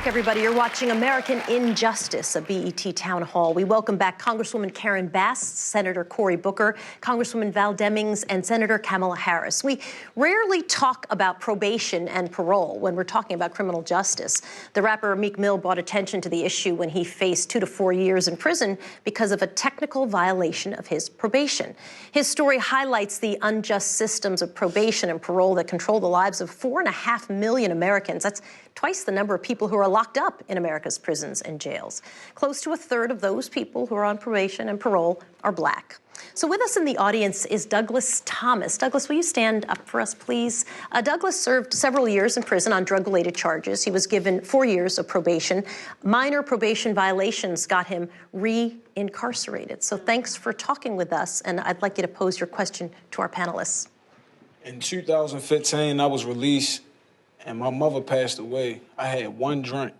back, everybody. You're watching American Injustice, a BET Town Hall. We welcome back Congresswoman Karen Bass, Senator Cory Booker, Congresswoman Val Demings, and Senator Kamala Harris. We rarely talk about probation and parole when we're talking about criminal justice. The rapper Meek Mill brought attention to the issue when he faced 2 to 4 years in prison because of a technical violation of his probation. His story highlights the unjust systems of probation and parole that control the lives of 4.5 million Americans. That's twice the number of people who are locked up in America's prisons and jails. Close to 1/3 of those people who are on probation and parole are Black. So with us in the audience is Douglas Thomas. Douglas, will you stand up for us, please? Douglas served several years in prison on drug-related charges. He was given 4 years of probation. Minor probation violations got him re-incarcerated. So thanks for talking with us, and I'd like you to pose your question to our panelists. In 2015, I was released, and my mother passed away. I had one drink,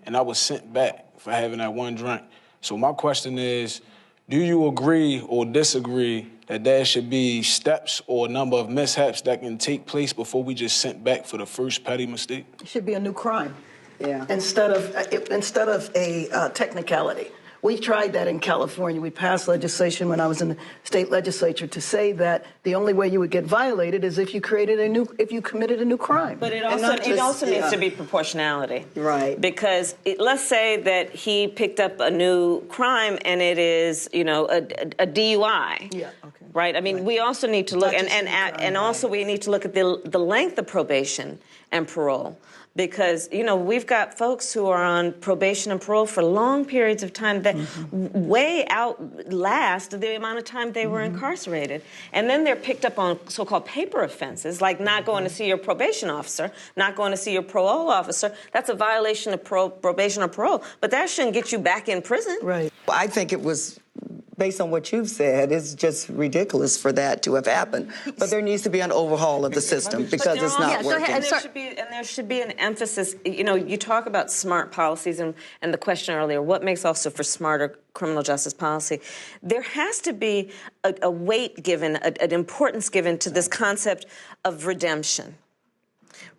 and I was sent back for having that one drink. So my question is, do you agree or disagree that there should be steps or a number of mishaps that can take place before we just sent back for the first petty mistake? It should be a new crime. Yeah. Instead of a technicality. We tried that in California. We passed legislation when I was in the state legislature to say that the only way you would get violated is if you committed a new crime. But it also needs to be proportionality. Right. Because let's say that he picked up a new crime and it is, a DUI. Yeah. Okay. Right. I mean, we also need to look, and also we need to look at the length of probation and parole. Because, we've got folks who are on probation and parole for long periods of time that way outlast the amount of time they were incarcerated. And then they're picked up on so-called paper offenses, like not going to see your probation officer, not going to see your parole officer. That's a violation of probation or parole. But that shouldn't get you back in prison. Right. I think it was, based on what you've said, it's just ridiculous for that to have happened. But there needs to be an overhaul of the system because it's not working. And there should be an emphasis. You talk about smart policies and the question earlier, what makes also for smarter criminal justice policy? There has to be a weight given, an importance given to this concept of redemption.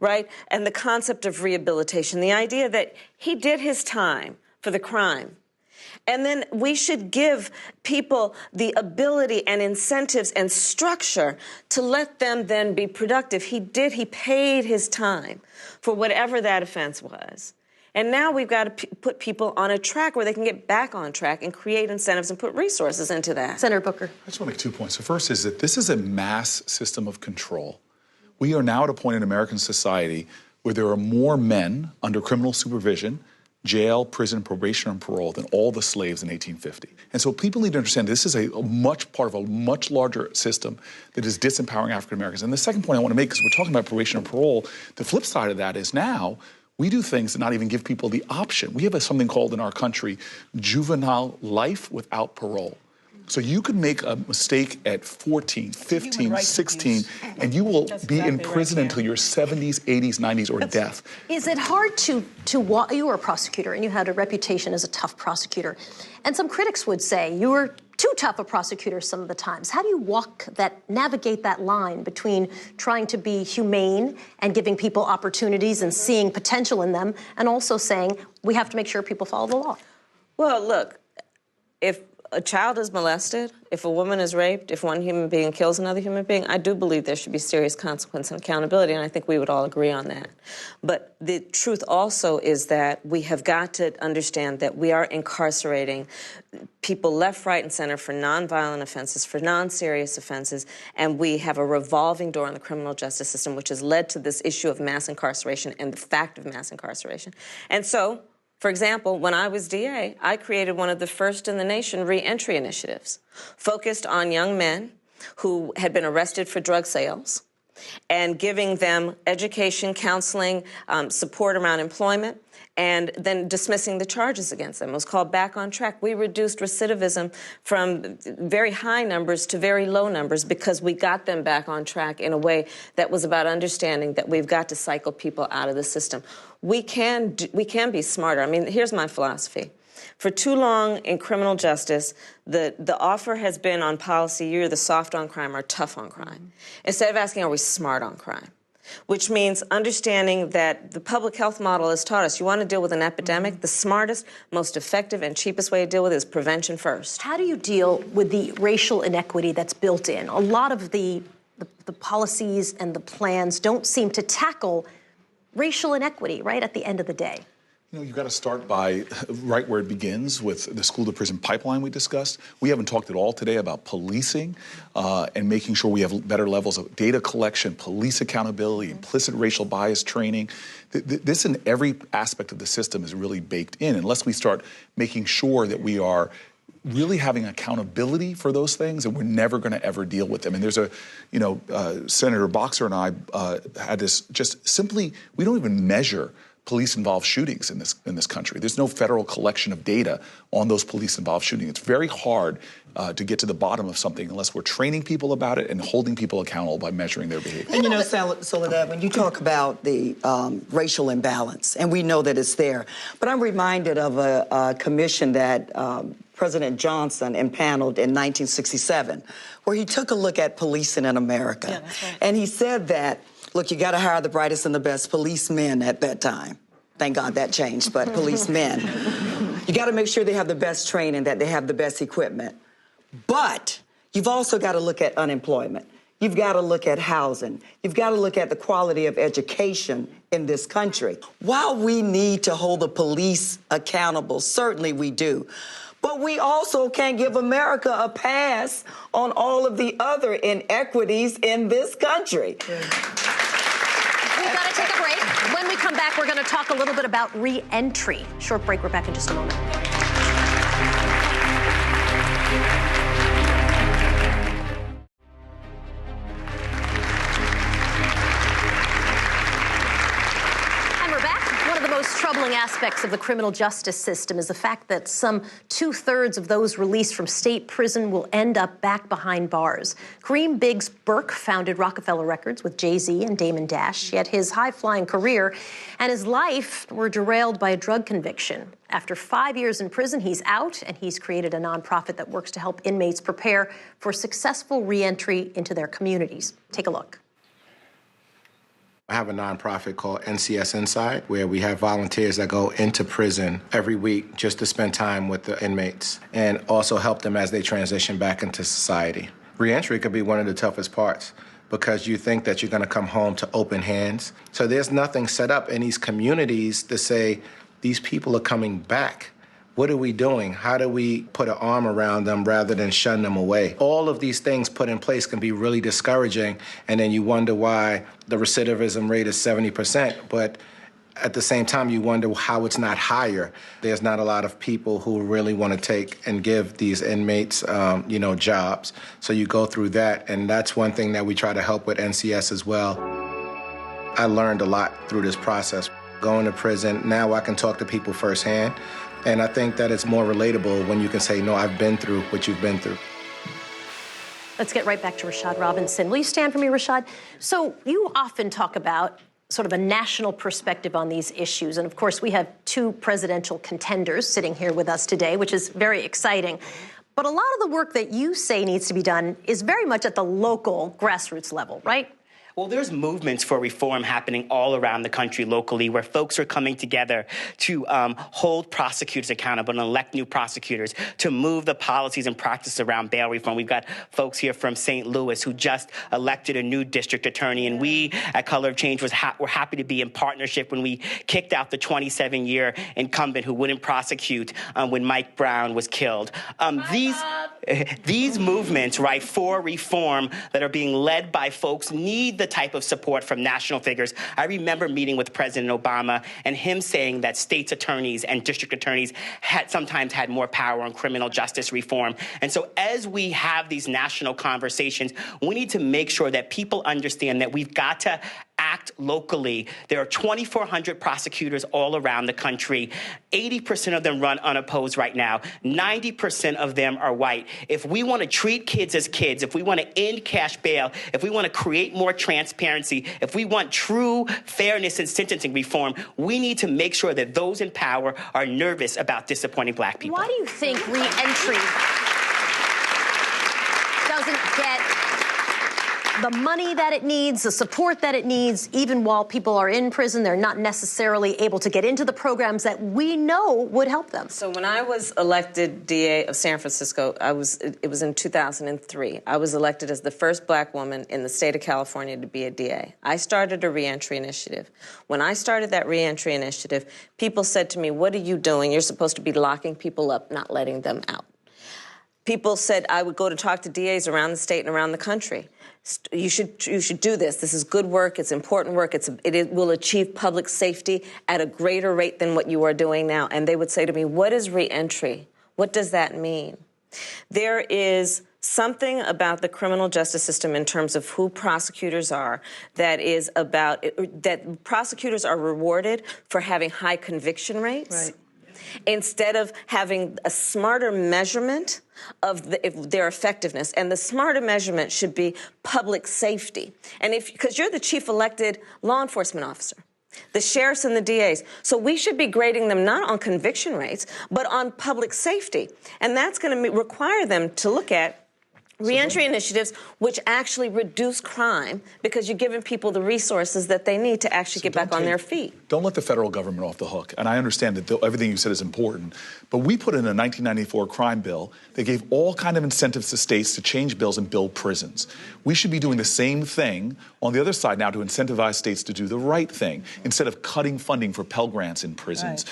Right? And the concept of rehabilitation, the idea that he did his time for the crime. And then we should give people the ability and incentives and structure to let them then be productive. He paid his time for whatever that offense was. And now we've got to put people on a track where they can get back on track and create incentives and put resources into that. Senator Booker. I just want to make 2 points. The first is that this is a mass system of control. We are now at a point in American society where there are more men under criminal supervision, jail, prison, probation, and parole than all the slaves in 1850. And so people need to understand this is part of a much larger system that is disempowering African Americans. And the second point I want to make, because we're talking about probation and parole, the flip side of that is now we do things that not even give people the option. We have something called in our country juvenile life without parole. So you could make a mistake at 14, 15, 16, and you will be in prison until your 70s, 80s, 90s, or death. Is it hard you were a prosecutor and you had a reputation as a tough prosecutor, and some critics would say you were too tough a prosecutor some of the times. How do you navigate that line between trying to be humane and giving people opportunities and seeing potential in them, and also saying we have to make sure people follow the law? Well, look, if a child is molested, if a woman is raped, if one human being kills another human being, I do believe there should be serious consequence and accountability, and I think we would all agree on that. But the truth also is that we have got to understand that we are incarcerating people left, right, and center for nonviolent offenses, for non-serious offenses, and we have a revolving door in the criminal justice system, which has led to this issue of mass incarceration and the fact of mass incarceration. And so, for example, when I was DA, I created one of the first in the nation re-entry initiatives focused on young men who had been arrested for drug sales and giving them education, counseling, support around employment, and then dismissing the charges against them. It was called Back on Track. We reduced recidivism from very high numbers to very low numbers because we got them back on track in a way that was about understanding that we've got to cycle people out of the system. We can be smarter. I mean, here's my philosophy. For too long in criminal justice, the offer has been on policy, you're either soft on crime or tough on crime. Instead of asking, are we smart on crime? which means understanding that the public health model has taught us you want to deal with an epidemic, the smartest, most effective, and cheapest way to deal with it is prevention first. How do you deal with the racial inequity that's built in? A lot of the policies and the plans don't seem to tackle racial inequity right at the end of the day. You know, you've got to start by right where it begins with the school-to-prison pipeline we discussed. We haven't talked at all today about policing and making sure we have better levels of data collection, police accountability, implicit racial bias training. This in every aspect of the system is really baked in unless we start making sure that we are really having accountability for those things, and we're never going to ever deal with them. And there's Senator Boxer and I had this just simply, we don't even measure police-involved shootings in this country. There's no federal collection of data on those police-involved shootings. It's very hard to get to the bottom of something unless we're training people about it and holding people accountable by measuring their behavior. And you know, Soledad, when you talk about the racial imbalance, and we know that it's there, but I'm reminded of a commission that President Johnson impaneled in 1967, where he took a look at policing in America. Yeah, that's right. And he said that, look, you got to hire the brightest and the best policemen at that time. Thank God that changed, but policemen. You got to make sure they have the best training, that they have the best equipment. But you've also got to look at unemployment. You've got to look at housing. You've got to look at the quality of education in this country. While we need to hold the police accountable, certainly we do, but we also can't give America a pass on all of the other inequities in this country. We've got to take a break. When we come back, we're going to talk a little bit about re-entry. Short break. We're back in just a moment. Troubling aspects of the criminal justice system is the fact that some 2/3 of those released from state prison will end up back behind bars. Kareem Biggs Burke founded Rockefeller Records with Jay-Z and Damon Dash, yet his high-flying career and his life were derailed by a drug conviction. After 5 years in prison, he's out, and he's created a nonprofit that works to help inmates prepare for successful re-entry into their communities. Take a look. I have a nonprofit called NCS Inside, where we have volunteers that go into prison every week just to spend time with the inmates and also help them as they transition back into society. Reentry could be one of the toughest parts because you think that you're going to come home to open hands. So there's nothing set up in these communities to say, these people are coming back. What are we doing? How do we put an arm around them rather than shun them away? All of these things put in place can be really discouraging, and then you wonder why the recidivism rate is 70%, but at the same time, you wonder how it's not higher. There's not a lot of people who really want to take and give these inmates, jobs. So you go through that, and that's one thing that we try to help with NCS as well. I learned a lot through this process. Going to prison, now I can talk to people firsthand. And I think that it's more relatable when you can say, no, I've been through what you've been through. Let's get right back to Rashad Robinson. Will you stand for me, Rashad? So you often talk about sort of a national perspective on these issues. And of course, we have two presidential contenders sitting here with us today, which is very exciting. But a lot of the work that you say needs to be done is very much at the local grassroots level, right? Well, there's movements for reform happening all around the country locally where folks are coming together to hold prosecutors accountable and elect new prosecutors, to move the policies and practice around bail reform. We've got folks here from St. Louis who just elected a new district attorney, and we at Color of Change were happy to be in partnership when we kicked out the 27-year incumbent who wouldn't prosecute when Mike Brown was killed. These movements, right, for reform that are being led by folks need the type of support from national figures. I remember meeting with President Obama and him saying that states' attorneys and district attorneys sometimes had more power on criminal justice reform. And so as we have these national conversations, we need to make sure that people understand that we've got to act locally. There are 2,400 prosecutors all around the country. 80% of them run unopposed right now. 90% of them are white. If we want to treat kids as kids, if we want to end cash bail, if we want to create more transparency, if we want true fairness in sentencing reform, we need to make sure that those in power are nervous about disappointing black people. Why do you think re-entry doesn't get the money that it needs, the support that it needs, even while people are in prison, they're not necessarily able to get into the programs that we know would help them. So when I was elected DA of San Francisco, it was in 2003. I was elected as the first black woman in the state of California to be a DA. I started a reentry initiative. When I started that reentry initiative, people said to me, "What are you doing? You're supposed to be locking people up, not letting them out." People said I would go to talk to DAs around the state and around the country. You should do this. This is good work. It's important work. It will achieve public safety at a greater rate than what you are doing now. And they would say to me, "What is reentry? What does that mean?" There is something about the criminal justice system in terms of who prosecutors are that is about that prosecutors are rewarded for having high conviction rates. Right. Instead of having a smarter measurement of their effectiveness. And the smarter measurement should be public safety. And because you're the chief elected law enforcement officer, the sheriffs and the DAs. So we should be grading them not on conviction rates, but on public safety. And that's going to require them to look at reentry initiatives which actually reduce crime because you're giving people the resources that they need to actually get back on their feet. Don't let the federal government off the hook. And I understand that everything you said is important. But we put in a 1994 crime bill that gave all kind of incentives to states to change bills and build prisons. We should be doing the same thing on the other side now to incentivize states to do the right thing instead of cutting funding for Pell Grants in prisons,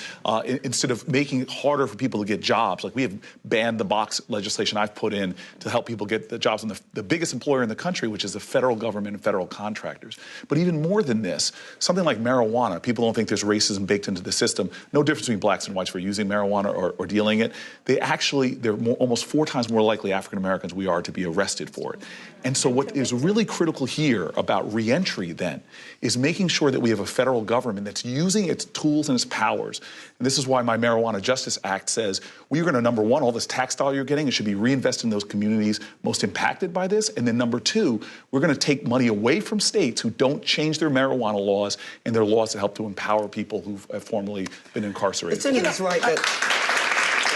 instead of making it harder for people to get jobs. Like we have banned the box legislation I've put in to help people get the jobs in the biggest employer in the country, which is the federal government and federal contractors. But even more than this, something like marijuana, people don't think there's racism baked into the system. No difference between blacks and whites for using marijuana or dealing it. They're almost 4 times more likely African Americans we are to be arrested for it. And so what is really critical here about reentry then is making sure that we have a federal government that's using its tools and its powers. And this is why my Marijuana Justice Act says we're going to, number one, all this tax dollar you're getting, it should be reinvested in those communities most impacted by this. And then number two, we're going to take money away from states who don't change their marijuana laws and their laws to help to empower people who have formerly been incarcerated. It's right that...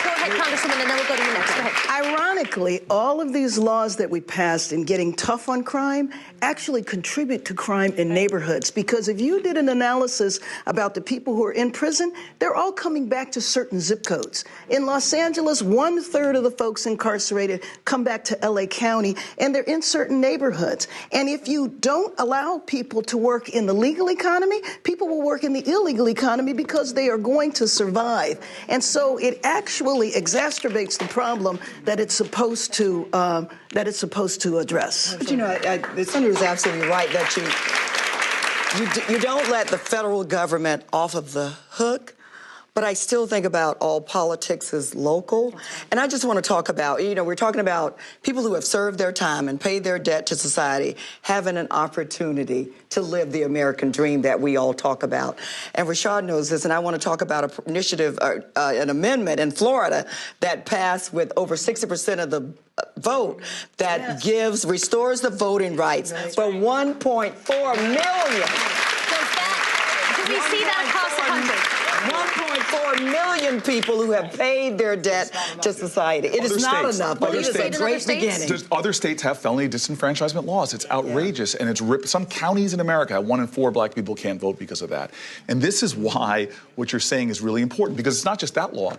Go ahead, Congresswoman, and then we'll go to you next. Go ahead. Ironically, all of these laws that we passed in getting tough on crime actually contribute to crime in neighborhoods. Because if you did an analysis about the people who are in prison, they're all coming back to certain zip codes. In Los Angeles, 1/3 of the folks incarcerated come back to LA County, and they're in certain neighborhoods. And if you don't allow people to work in the legal economy, people will work in the illegal economy because they are going to survive. And so it actually exacerbates the problem that it's supposed to address. But you know, the senator is absolutely right that you don't let the federal government off of the hook. But I still think about all politics is local. And I just want to talk about, we're talking about people who have served their time and paid their debt to society having an opportunity to live the American dream that we all talk about. And Rashad knows this, and I want to talk about an initiative, an amendment in Florida that passed with over 60% of the vote that restores the voting rights for 1.4 million. Do we see that across the country? 1.4 million people who have paid their debt to society. It is not enough, but it is a great beginning. Other states have felony disenfranchisement laws. It's outrageous, and it's some counties in America have 1 in 4 black people can't vote because of that. And this is why what you're saying is really important, because it's not just that law.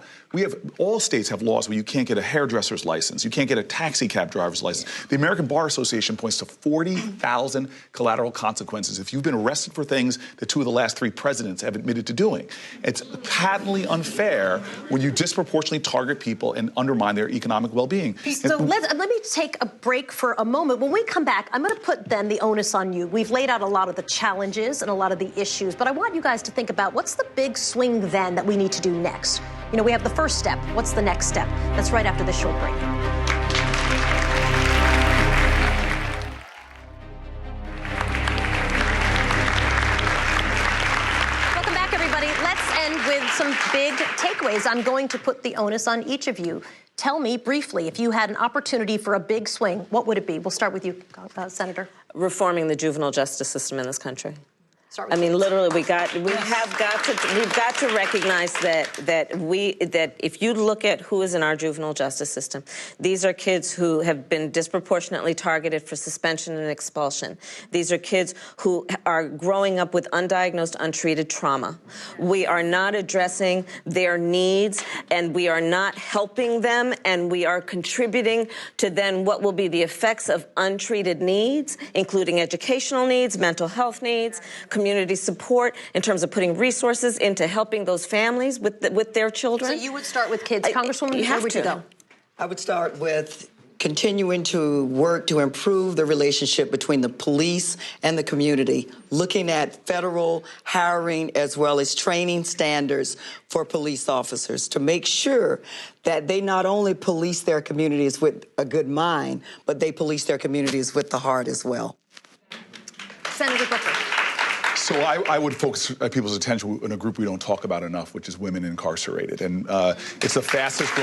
All states have laws where you can't get a hairdresser's license, you can't get a taxi cab driver's license. The American Bar Association points to 40,000 collateral consequences if you've been arrested for things that 2 of the last 3 presidents have admitted to doing. It's patently unfair when you disproportionately target people and undermine their economic well-being. So let me take a break for a moment. When we come back, I'm going to put then the onus on you. We've laid out a lot of the challenges and a lot of the issues, but I want you guys to think about what's the big swing then that we need to do next. We have the first step. What's the next step? That's right after this short break. With some big takeaways. I'm going to put the onus on each of you. Tell me briefly, if you had an opportunity for a big swing, what would it be? We'll start with you, Senator. Reforming the juvenile justice system in this country. Start with I mean, kids. literally, we've got to recognize that if you look at who is in our juvenile justice system, these are kids who have been disproportionately targeted for suspension and expulsion. These are kids who are growing up with undiagnosed, untreated trauma. We are not addressing their needs, and we are not helping them, and we are contributing to then what will be the effects of untreated needs, including educational needs, mental health needs, community support, in terms of putting resources into helping those families with their children. So you would start with kids. Congresswoman, where would you go? I would start with continuing to work to improve the relationship between the police and the community, looking at federal hiring as well as training standards for police officers to make sure that they not only police their communities with a good mind, but they police their communities with the heart as well. Senator Booker. So I would focus people's attention on a group we don't talk about enough, which is women incarcerated. And it's the fastest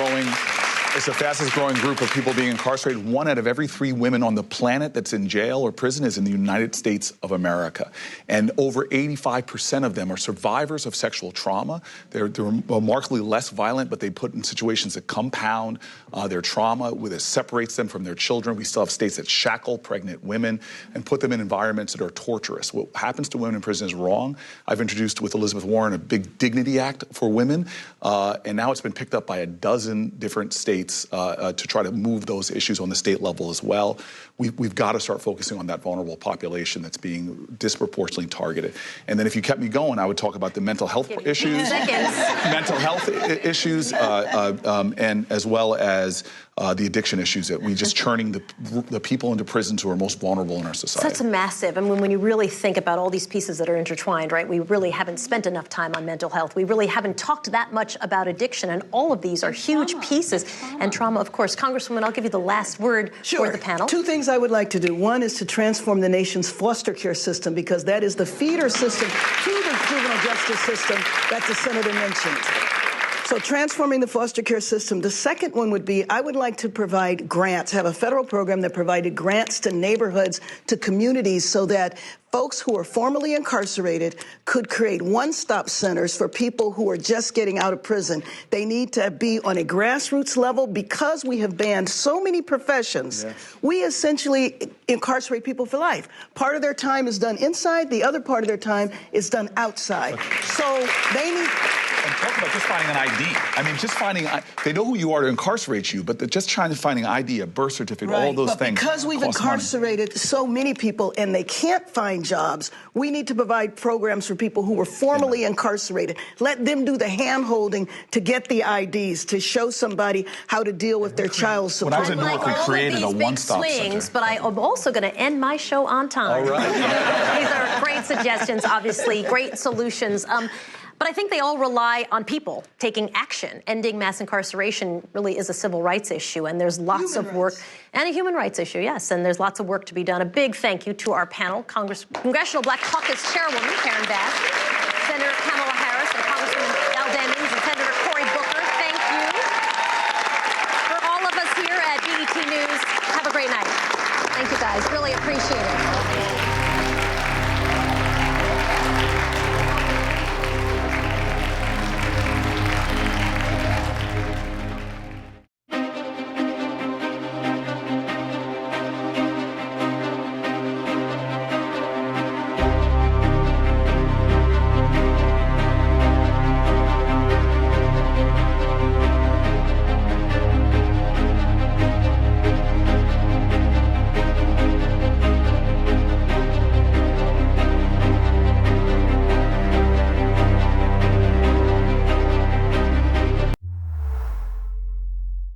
growing group of people being incarcerated. 1 out of every 3 women on the planet that's in jail or prison is in the United States of America. And over 85% of them are survivors of sexual trauma. They're remarkably less violent, but they put in situations that compound their trauma, that separates them from their children. We still have states that shackle pregnant women and put them in environments that are torturous. What happens to women in prison is wrong. I've introduced with Elizabeth Warren a big Dignity Act for women, and now it's been picked up by a dozen different states to try to move those issues on the state level as well. We've got to start focusing on that vulnerable population that's being disproportionately targeted. And then if you kept me going, I would talk about the mental health issues, and as well as the addiction issues that we just churning the people into prisons who are most vulnerable in our society. That's massive. I mean, when you really think about all these pieces that are intertwined, right, we really haven't spent enough time on mental health. We really haven't talked that much about addiction, and all of these are huge pieces. And trauma, of course. Congresswoman, I'll give you the last word for the panel. 2 things I would like to do. One is to transform the nation's foster care system, because that is the feeder system to the juvenile justice system that the senator mentioned. So transforming the foster care system. The second one would be, I would like to provide grants, have a federal program that provided grants to neighborhoods, to communities, so that folks who are formerly incarcerated could create one-stop centers for people who are just getting out of prison. They need to be on a grassroots level. Because we have banned so many professions, we essentially incarcerate people for life. Part of their time is done inside, the other part of their time is done outside. So they need... And talk about just finding an ID. I mean, just finding, they know who you are to incarcerate you, but just trying to find an ID, a birth certificate, all those things. Because we've incarcerated so many people and they can't find jobs, we need to provide programs for people who were formerly incarcerated. Let them do the hand-holding to get the IDs, to show somebody how to deal with their child support. When I was in Newark, we created a one-stop center. But I am also going to end my show on time. All right. These are great suggestions, obviously, great solutions. But I think they all rely on people taking action. Ending mass incarceration really is a civil rights issue, and there's lots of work. And a human rights issue, yes, and there's lots of work to be done. A big thank you to our panel, Congressional Black Caucus Chairwoman Karen Bass, Senator